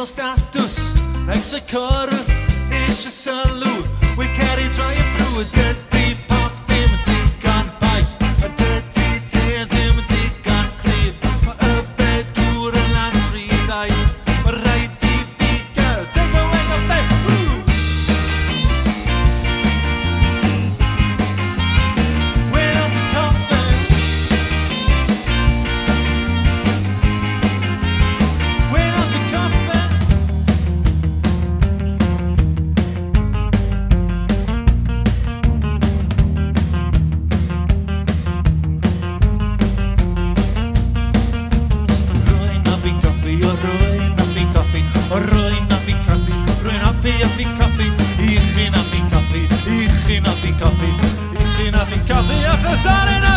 status, extra chorus, eisiau sylw. We carry droi y brw, dydy pop ddim yn digon baith, a dydy te ddim yn digon cryf. Mae y bedwr yn lan tri ddau, mae rhaid i fi gael, take away the bed. We're on the coffin. We're on the coffin. Rwy'n hoffi coffi, o rwy'n hoffi coffi, o rwy'n hoffi coffi, rwy'n hoffi coffi, i chi'n hoffi coffi, i chi'n hoffi coffi, i chi'n hoffi coffi, achos ar un